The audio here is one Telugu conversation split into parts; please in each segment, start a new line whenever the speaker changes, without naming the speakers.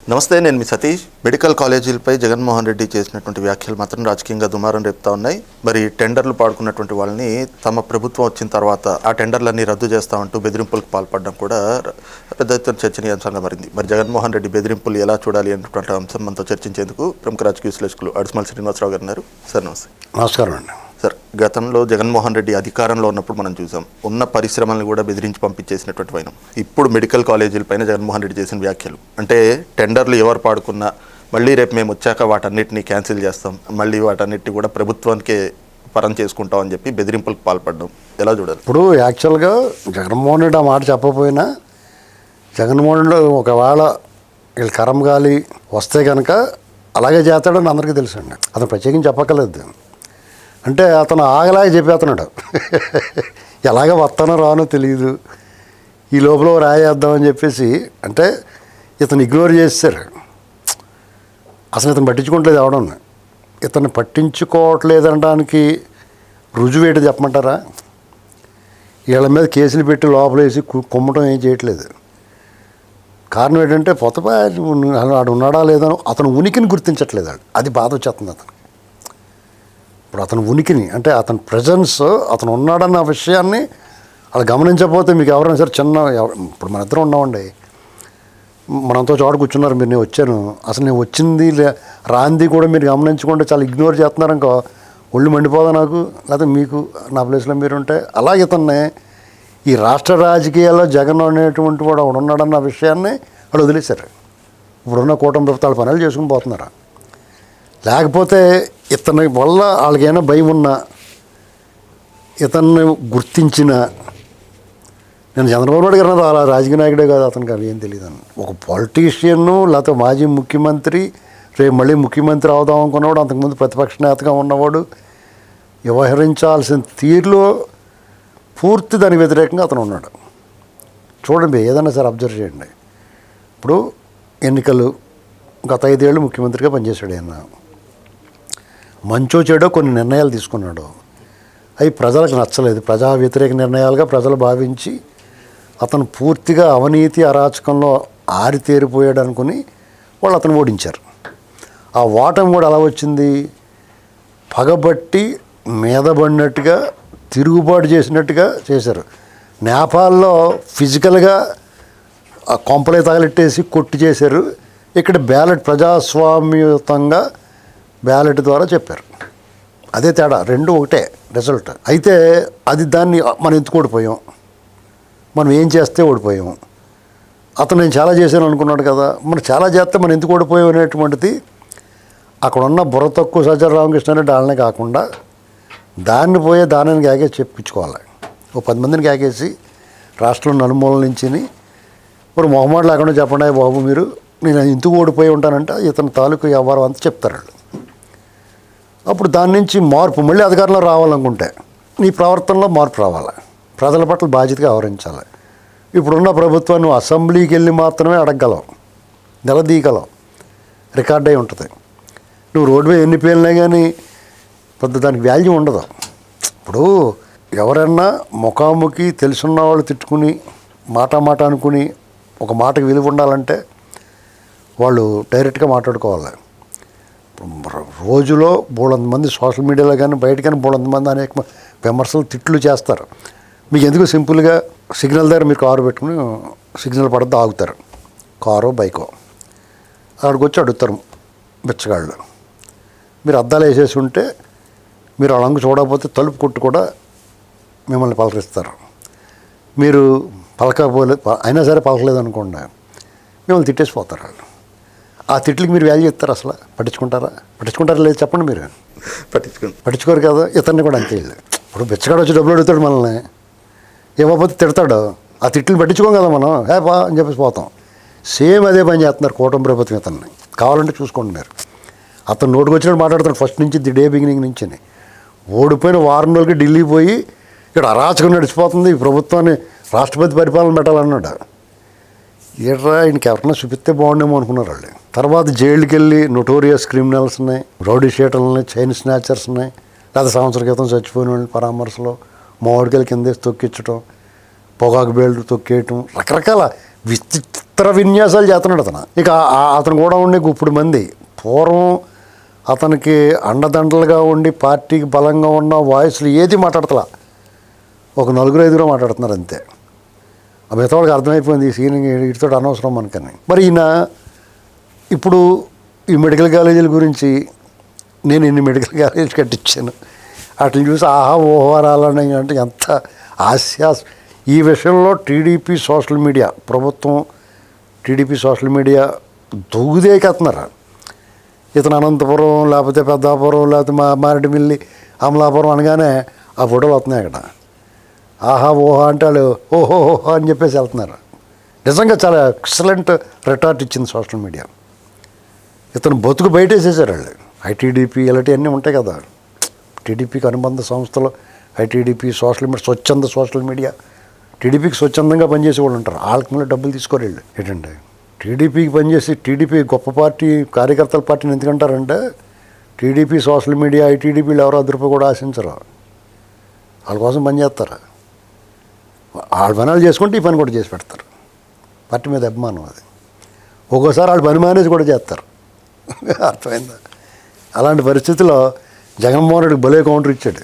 నమస్తే, నేను మీ సతీష్. మెడికల్ కాలేజీలపై జగన్మోహన్ రెడ్డి చేసినటువంటి వ్యాఖ్యలు మాత్రం రాజకీయంగా దుమారం రేపుతా ఉన్నాయి. మరి టెండర్లు పాడుకున్నటువంటి వాళ్ళని తమ ప్రభుత్వం వచ్చిన తర్వాత ఆ టెండర్లన్నీ రద్దు చేస్తామంటూ బెదిరింపులకు పాల్పడడం కూడా పెద్ద ఎత్తున చర్చనీయాంశంగా మారింది. మరి జగన్మోహన్ రెడ్డి బెదిరింపులు ఎలా చూడాలి అనేటువంటి అంశం మనతో చర్చించేందుకు ప్రముఖ రాజకీయ విశ్లేషకులు అడుసుమల్ శ్రీనివాసరావు గారు ఉన్నారు. సార్ నమస్తే.
నమస్కారం అండి.
సార్, గతంలో జగన్మోహన్ రెడ్డి అధికారంలో ఉన్నప్పుడు మనం చూసాం, ఉన్న పరిశ్రమలను కూడా బెదిరించి పంపించేసినటువంటి వైనం. ఇప్పుడు మెడికల్ కాలేజీలపైన జగన్మోహన్ రెడ్డి చేసిన వ్యాఖ్యలు అంటే టెండర్లు ఎవరు పాడుకున్నా మళ్ళీ రేపు మేము వచ్చాక వాటన్నిటిని క్యాన్సిల్ చేస్తాం, మళ్ళీ వాటన్నిటిని కూడా ప్రభుత్వానికే పరం చేసుకుంటాం అని చెప్పి బెదిరింపులకు పాల్పడడం ఎలా చూడాలి?
ఇప్పుడు యాక్చువల్గా జగన్మోహన్ రెడ్డి ఆ మాట చెప్పకపోయినా జగన్మోహన్ రెడ్డి ఒకవేళ వీళ్ళు కరంగాలి వస్తే కనుక అలాగే చేస్తాడని అందరికీ తెలుసండి. అతను ప్రత్యేకించి చెప్పక్కర్లేదు. అంటే అతను ఆగలాగే చెప్పేస్తున్నాడు. ఎలాగ వస్తానో రానో తెలియదు, ఈ లోపల రాయేద్దామని చెప్పేసి. అంటే ఇతను ఇగ్నోర్ చేశారు. అసలు ఇతను పట్టించుకోవట్లేదు ఎవడం. ఇతను పట్టించుకోవట్లేదు అనడానికి రుజువు ఏంటి చెప్పమంటారా? వీళ్ళ మీద కేసులు పెట్టి లోపలేసి కొమ్మటం ఏం చేయట్లేదు. కారణం ఏంటంటే పొత్తపై ఆడు ఉన్నాడా లేదా అతను ఉనికిని గుర్తించట్లేదు. అది బాధ వచ్చేస్తుంది అతను. ఇప్పుడు అతను ఉనికిని అంటే అతని ప్రజెన్స్, అతను ఉన్నాడన్న విషయాన్ని అలా గమనించకపోతే మీకు ఎవరైనా సరే ఇప్పుడు మన ఇద్దరం ఉన్నామండి, మనంతో చోట కూర్చున్నారు, మీరు నేను వచ్చాను, అసలు నేను వచ్చింది రాంది కూడా మీరు గమనించకుండా చాలా ఇగ్నోర్ చేస్తున్నారు ఇంకో ఒళ్ళు మండిపోదా నాకు, లేకపోతే మీకు నా ప్లేస్లో మీరు ఉంటే. అలాగే ఇతన్ని ఈ రాష్ట్ర రాజకీయాల్లో జగన్ అనేటువంటి వాడు వాడు ఉన్నాడన్న విషయాన్ని వాడు వదిలేశారు. ఇప్పుడున్న కూటమి ప్రభుత్వాలు పనులు చేసుకుని పోతున్నారు. లేకపోతే ఇతని వల్ల వాళ్ళకైనా భయం ఉన్నా, ఇతన్ని గుర్తించిన, నేను చంద్రబాబు నాయుడు గారు అలా రాజకీయ నాయకుడే కాదు, అతనికి అవి ఏం తెలియదు అని ఒక పొలిటీషియన్ లేకపోతే మాజీ ముఖ్యమంత్రి, రేపు మళ్ళీ ముఖ్యమంత్రి అవుదాం అనుకున్నవాడు, అంతకుముందు ప్రతిపక్ష నేతగా ఉన్నవాడు, వ్యవహరించాల్సిన తీరులో పూర్తి దానికి వ్యతిరేకంగా అతను ఉన్నాడు. చూడండి, ఏదైనా సరే అబ్జర్వ్ చేయండి. ఇప్పుడు ఎన్నికలు గత 5 ఏళ్ళు ముఖ్యమంత్రిగా పనిచేశాడు. ఆయన మంచో చెడో కొన్ని నిర్ణయాలు తీసుకున్నాడు. అవి ప్రజలకు నచ్చలేదు, ప్రజా వ్యతిరేక నిర్ణయాలుగా ప్రజలు భావించి అతను పూర్తిగా అవినీతి అరాచకంలో ఆరితేరిపోయాడు అనుకుని వాళ్ళు అతను ఓడించారు. ఆ ఓటమి కూడా ఎలా వచ్చింది? పగబట్టి మీదబడినట్టుగా తిరుగుబాటు చేసినట్టుగా చేశారు. నేపాల్లో ఫిజికల్గా ఆ కొంపలే తగలెట్టేసి కొట్టి చేశారు. ఇక్కడ బ్యాలెట్ ప్రజాస్వామ్యయుతంగా బ్యాలెట్ ద్వారా చెప్పారు. అదే తేడా, రెండు ఒకటే రిజల్ట్. అయితే దాన్ని మనం ఎందుకు ఓడిపోయాం, మనం ఏం చేస్తే ఓడిపోయాం. అతను నేను చాలా చేశాను అనుకున్నాడు కదా, మనం చాలా చేస్తే మనం ఎందుకు ఓడిపోయాం అనేటువంటిది అక్కడ ఉన్న బుర్ర తక్కువ సజ్జల రామకృష్ణారెడ్డి వాళ్ళనే కాకుండా దాన్ని గ్యాగేసి చెప్పించుకోవాలి. 10 మందిని గ్యాగేసి రాష్ట్రం నలుమూలల నుంచి మరి మొహమాట లేకుండా చెప్పండి బాబు మీరు, నేను ఎందుకు ఓడిపోయి ఉంటానంటే ఇతని తాలూకు వ్యవహారం అంతా చెప్తారు వాళ్ళు. అప్పుడు దాని నుంచి మార్పు, మళ్ళీ అధికారంలో రావాలనుకుంటే నీ ప్రవర్తనలో మార్పు రావాలి, ప్రజల పట్ల బాధ్యతగా వ్యవహరించాలి. ఇప్పుడున్న ప్రభుత్వాన్ని అసెంబ్లీకి వెళ్ళి మాత్రమే అడగగలవు, నిలదీయగలవు, రికార్డ్ అయి ఉంటుంది. నువ్వు రోడ్డు మీద ఎన్ని పేలినా కానీ పెద్ద దానికి వాల్యూ ఉండదు. ఇప్పుడు ఎవరన్నా ముఖాముఖి తెలుసున్న వాళ్ళు తిట్టుకుని మాట అనుకుని ఒక మాటకు విలువ ఉండాలంటే వాళ్ళు డైరెక్ట్గా మాట్లాడుకోవాలి. రోజులో బోళంత మంది సోషల్ మీడియాలో కానీ బయట కానీ బోళంత మంది అనేక విమర్శలు తిట్లు చేస్తారు. మీకు ఎందుకు సింపుల్గా సిగ్నల్ దగ్గర మీరు కారు పెట్టుకుని సిగ్నల్ పడద్దు ఆగుతారు, కారో బైకో, అక్కడికి వచ్చి అడుగుతారు బిచ్చగాళ్ళు. మీరు అద్దాలు వేసేసి ఉంటే మీరు అలంగు చూడకపోతే తలుపు కొట్టు కూడా మిమ్మల్ని పలకరిస్తారు. మీరు అయినా సరే పలకలేదు అనుకోండి, మిమ్మల్ని తిట్టేసిపోతారు వాళ్ళు. ఆ తిట్లకి మీరు వాల్యూ ఇస్తారు? అసలు పట్టించుకుంటారా లేదు చెప్పండి. మీరు పట్టించుకోరు కదా. ఇతన్ని కూడా అంతే. ఇప్పుడు బిచ్చగాడు వచ్చి డబ్బులు అడుగుతాడు, మనల్ని ఇవ్వకపోతే తిడతాడు. ఆ తిట్లు పట్టించుకోం కదా మనం, బా అని చెప్పేసి పోతాం. సేమ్ అదే పని చేస్తున్నారు కూటమి ప్రభుత్వం. ఇతన్ని కావాలంటే చూసుకోండి మీరు. అతను నోటుకు వచ్చినట్టు మాట్లాడుతాడు ఫస్ట్ నుంచి, ది డే బిగినింగ్ నుంచి. ఓడిపోయిన వారం రోజులకి ఢిల్లీ పోయి ఇక్కడ అరాచకం నడిచిపోతుంది, ఈ ప్రభుత్వాన్ని రాష్ట్రపతి పరిపాలన పెట్టాలన్నాడు. ఏట్రా ఆయనకి ఎవరన్నా చూపిస్తే బాగుండేమో అనుకున్నారు వాళ్ళు. తర్వాత జైలుకి వెళ్ళి నోటోరియస్ క్రిమినల్స్ని, రౌడీ షీటర్లని, చైన్ స్నాచర్స్ని, లేదా సంవత్సరం క్రితం చచ్చిపోయిన వాళ్ళని పరామర్శలో మామిడికాయలు కిందేసి తొక్కించడం, పొగాకు బేళ్ళు తొక్కేయటం, రకరకాల చిత్ర విన్యాసాలు చేస్తున్నాడు అతను. ఇక అతను కూడా ఉండే ఇప్పుడు మంది పూర్వం అతనికి అండదండలుగా ఉండి పార్టీకి బలంగా ఉన్న వాయిస్లు ఏది మాట్లాడతలా, ఒక 4-5 మాట్లాడుతున్నారు అంతే. ఆ మిగతా వాళ్ళకి అర్థమైపోయింది ఈ సీన్ వీటితో అనవసరం మనకని. మరి ఈయన ఇప్పుడు ఈ మెడికల్ కాలేజీల గురించి నేను ఇన్ని మెడికల్ కాలేజీలు కట్టించాను, వాటిని చూసి ఆహా ఓహరాలని అంటే ఎంత హాస్యాస్. ఈ విషయంలో టీడీపీ సోషల్ మీడియా, ప్రభుత్వం టీడీపీ సోషల్ మీడియా దూగుదేకెత్తున్నారు. ఇతను అనంతపురం లేకపోతే పెద్దాపురం లేకపోతే మారేడుమిల్లి అమలాపురం అనగానే ఆ ఫోటోలు వస్తున్నాయి అక్కడ. ఆహా ఓహా అంటే వాళ్ళు ఓహోహో అని చెప్పేసి వెళ్తున్నారు. నిజంగా చాలా ఎక్సలెంట్ రిటార్ట్ ఇచ్చింది సోషల్ మీడియా. ఇతను బతుకు బయటేసేసారు వాళ్ళు. ఐటీడీపీ ఇలాంటివన్నీ ఉంటాయి కదా, టీడీపీకి అనుబంధ సంస్థలు, ఐటీడీపీ సోషల్ మీడియా, స్వచ్ఛంద సోషల్ మీడియా. టీడీపీకి స్వచ్ఛందంగా పనిచేసే వాళ్ళు ఉంటారు, వాళ్ళకి మళ్ళీ డబ్బులు తీసుకోరు వీళ్ళు. ఏంటంటే టీడీపీకి పనిచేసి టీడీపీ గొప్ప పార్టీ, కార్యకర్తల పార్టీని ఎందుకంటారంటే టీడీపీ సోషల్ మీడియా ఐటీడీపీలు ఎవరో ₹10 కూడా ఆశించరు, వాళ్ళ కోసం పనిచేస్తారు. వాళ్ళ పనులు చేసుకుంటే ఈ పని కూడా చేసి పెడతారు. పార్టీ మీద అభిమానం అది. ఒక్కోసారి వాళ్ళు పని మానేసి కూడా చేస్తారు. అర్థమైందా? అలాంటి పరిస్థితిలో జగన్మోహన్ రెడ్డికి భలే కౌంటర్ ఇచ్చాడు.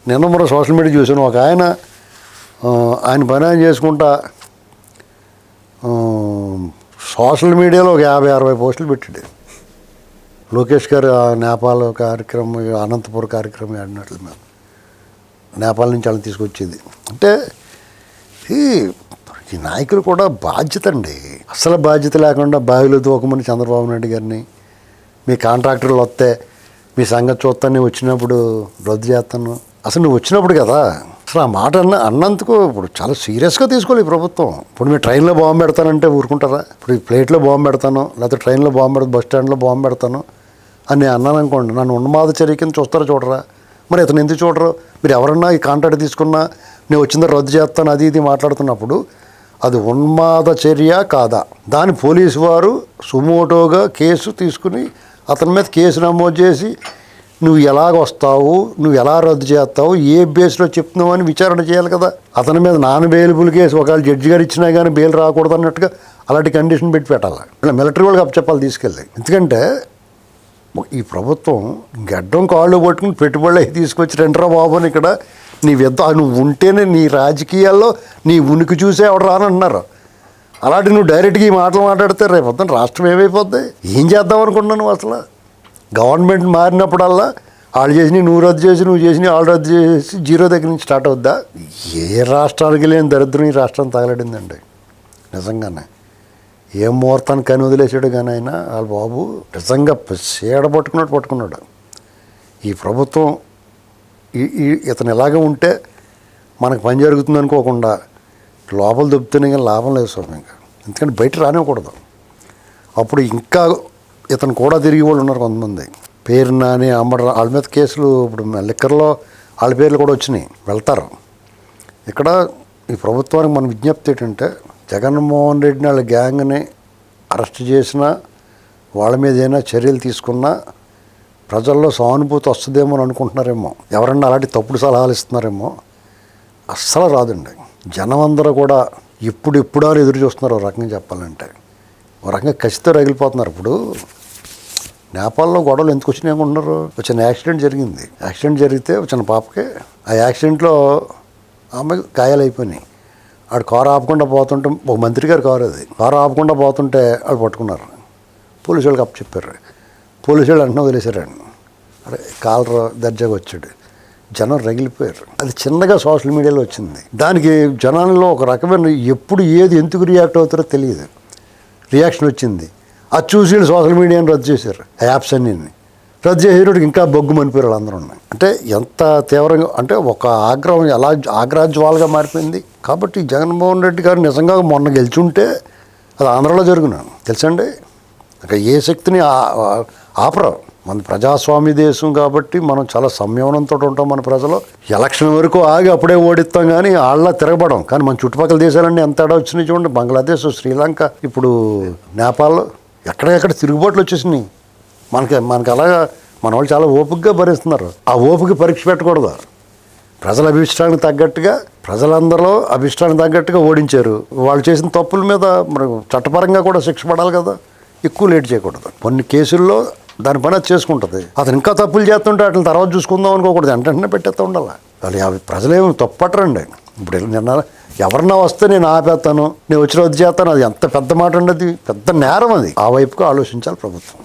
నిన్న మరో సోషల్ మీడియా చూసాను, ఒక ఆయన పని ఆయన చేసుకుంటా సోషల్ మీడియాలో ఒక 50-60 పోస్టులు పెట్టాడు. లోకేష్ గారు నేపాల్ కార్యక్రమం, అనంతపురం కార్యక్రమం ఆడినట్లు మేము నేపాల్ నుంచి వాళ్ళని తీసుకొచ్చేది. అంటే ఈ నాయకులు కూడా బాధ్యత అండి. అసలు బాధ్యత లేకుండా బావిలో దూకమని చంద్రబాబు నాయుడు గారిని, మీ కాంట్రాక్టర్లు వస్తే మీ సంగతి చూస్తాను, వచ్చినప్పుడు రద్దు చేస్తాను. అసలు నువ్వు వచ్చినప్పుడు కదా అసలు ఆ మాట అన్నందుకు ఇప్పుడు చాలా సీరియస్గా తీసుకోవాలి ఈ ప్రభుత్వం. ఇప్పుడు మీరు ట్రైన్లో బాంబు పెడతానంటే ఊరుకుంటారా? ఇప్పుడు ఈ ప్లేట్లో బాంబు పెడతాను, లేకపోతే ట్రైన్లో బాంబు పెడతాను, బస్ స్టాండ్లో బాంబు పెడతాను అని నేను అన్నాను అనుకోండి, నన్ను ఉన్మాద చర్య కింద చూస్తారా చూడరా? మరి ఇతను ఎందుకు చూడరు? మీరు ఎవరన్నా ఈ కాంట్రాక్ట్ తీసుకున్నా నేను వచ్చిందో రద్దు చేస్తాను అది ఇది మాట్లాడుతున్నప్పుడు అది ఉన్మాద చర్య కాదా? దాని పోలీసు వారు సుమోటోగా కేసు తీసుకుని అతని మీద కేసు నమోదు చేసి నువ్వు ఎలాగ వస్తావు, నువ్వు ఎలా రద్దు చేస్తావు, ఏ బేస్లో చెప్తున్నావు అని విచారణ చేయాలి కదా. అతని మీద నాన్ బెయిలబుల్ కేసు ఒకవేళ జడ్జి గారు ఇచ్చినా కానీ బెయిల్ రాకూడదు అన్నట్టుగా అలాంటి కండిషన్ పెట్టి పెట్టాలి. ఇలా మిలిటరీ వాళ్ళకి అప్పచెప్పాలి తీసుకెళ్ళి. ఎందుకంటే ఈ ప్రభుత్వం గడ్డం కాళ్ళు పట్టుకుని పెట్టుబడులు తీసుకొచ్చి రెండరా బాబు అని ఇక్కడ నీ నువ్వు ఉంటేనే నీ రాజకీయాల్లో నీ ఉనికి చూసే ఎవడు రానంటున్నారు. అలాంటి నువ్వు డైరెక్ట్గా ఈ మాటలు మాట్లాడితే రేపు రాష్ట్రం ఏమైపోద్ది? ఏం చేద్దాం అనుకుంటున్నాను నువ్వు? అసలు గవర్నమెంట్ మారినప్పుడల్లా వాళ్ళు చేసి నువ్వు రద్దు చేసి, నువ్వు చేసి వాళ్ళు రద్దు చేసి జీరో దగ్గర నుంచి స్టార్ట్ అవుద్దా? ఏ రాష్ట్రానికి లేని దరిద్రం ఈ రాష్ట్రం తగలడిందండి నిజంగానే. ఏం ముహూర్తాన్ని కని వదిలేసాడు కానీ ఆయన వాళ్ళ బాబు నిజంగా సేడ పట్టుకున్నాడు. ఈ ప్రభుత్వం ఇతను ఎలాగ ఉంటే మనకు పని జరుగుతుంది అనుకోకుండా లోపల దొబ్బుతూనే కానీ లాభం లేదు స్వామి. ఇంకా ఎందుకంటే బయట రానివ్వకూడదు. అప్పుడు ఇంకా ఇతను కూడా తిరిగి వాళ్ళు ఉన్నారు కొంతమంది, పేరు నాని అమ్మడ వాళ్ళ మీద కేసులు ఇప్పుడు లిక్కర్లో వాళ్ళ పేర్లు కూడా వచ్చినాయి, వెళ్తారు. ఇక్కడ ఈ ప్రభుత్వానికి మన విజ్ఞప్తి ఏంటంటే జగన్మోహన్ రెడ్డిని వాళ్ళ గ్యాంగ్ని అరెస్ట్ చేసినా, వాళ్ళ మీద ఏమైనా చర్యలు తీసుకున్నా ప్రజల్లో సానుభూతి వస్తుందేమో అని అనుకుంటున్నారేమో, ఎవరన్నా అలాంటి తప్పుడు సలహాలు ఇస్తున్నారేమో. అస్సలు రాదండి. జనం అందరూ కూడా ఇప్పుడు అని ఎదురు చూస్తున్నారు. ఒక రకంగా చెప్పాలంటే ఒక రకంగా కసితో రగిలిపోతున్నారు. ఇప్పుడు నేపాల్లో గొడవలు ఎందుకు వచ్చినాయి అనుకుంటున్నారు? ఒక చిన్న యాక్సిడెంట్ జరిగింది. యాక్సిడెంట్ జరిగితే ఒక చిన్న పాపకి ఆ యాక్సిడెంట్లో ఆమె గాయాలు అయిపోయినాయి. ఆడు కారు ఆపకుండా పోతుంటే, ఒక మంత్రి గారు కారు ఆపకుండా పోతుంటే వాళ్ళు పట్టుకున్నారు. పోలీసు వాళ్ళకి అప్పచెప్పారు. పోలీసు వాళ్ళు అంటున్నా వదిలేశారండి. అరే కాలర్ దర్జాగా వచ్చాడు. జనం రగిలిపోయారు. అది చిన్నగా సోషల్ మీడియాలో వచ్చింది. దానికి జనాల్లో ఒక రకమైన ఎప్పుడు ఏది ఎందుకు రియాక్ట్ అవుతారో తెలియదు రియాక్షన్ వచ్చింది. అది చూసి సోషల్ మీడియాని రద్దు చేశారు. ఆ యాప్స్ అన్నీ రద్దు చేసేటప్పుడు ఇంకా బొగ్గు మనిపోయారు వాళ్ళందరూ ఉన్నాయి. అంటే ఎంత తీవ్రంగా అంటే ఒక ఆగ్రహం ఎలా ఆగ్రహజ్వాలుగా మారిపోయింది. కాబట్టి జగన్మోహన్ రెడ్డి గారు నిజంగా మొన్న గెలిచుంటే అది ఆంధ్రలో జరుగునాను తెలుసండి. ఇంకా ఏ శక్తిని ఆపరు. మన ప్రజాస్వామ్య దేశం కాబట్టి మనం చాలా సంయమనంతో ఉంటాం. మన ప్రజలు ఎలక్షన్ వరకు ఆగి అప్పుడే ఓడిస్తాం కానీ వాళ్ళ తిరగబడం. కానీ మన చుట్టుపక్కల దేశాలన్నీ ఎంత తేడా వచ్చినాయి చూడండి. బంగ్లాదేశ్, శ్రీలంక, ఇప్పుడు నేపాల్ ఎక్కడెక్కడ తిరుగుబాట్లు వచ్చేసినాయి. మనకి అలాగా మన వాళ్ళు చాలా ఓపికగా భరిస్తున్నారు. ఆ ఓపిక పరీక్ష పెట్టకూడదు. ప్రజల అభిష్టానికి తగ్గట్టుగా ప్రజలందరూ అభిష్టానికి తగ్గట్టుగా ఓడించారు. వాళ్ళు చేసిన తప్పుల మీద మరి చట్టపరంగా కూడా శిక్ష పడాలి కదా, ఎక్కువ లేట్ చేయకూడదు. కొన్ని కేసుల్లో దాని పని అది చేసుకుంటుంది. అతను ఇంకా తప్పులు చేస్తుంటే వాటిని తర్వాత చూసుకుందాం అనుకోకూడదు, వెంటనే పెట్టేస్తూ ఉండాలి. వాళ్ళు అవి ప్రజలేమి తప్పట్టరండి. ఇప్పుడు నిన్న ఎవరన్నా వస్తే నేను ఆపేస్తాను, నేను వచ్చి రద్దు చేస్తాను, అది ఎంత పెద్ద మాట ఉండదు, పెద్ద నేరం అది. ఆ వైపుగా ఆలోచించాలి ప్రభుత్వం.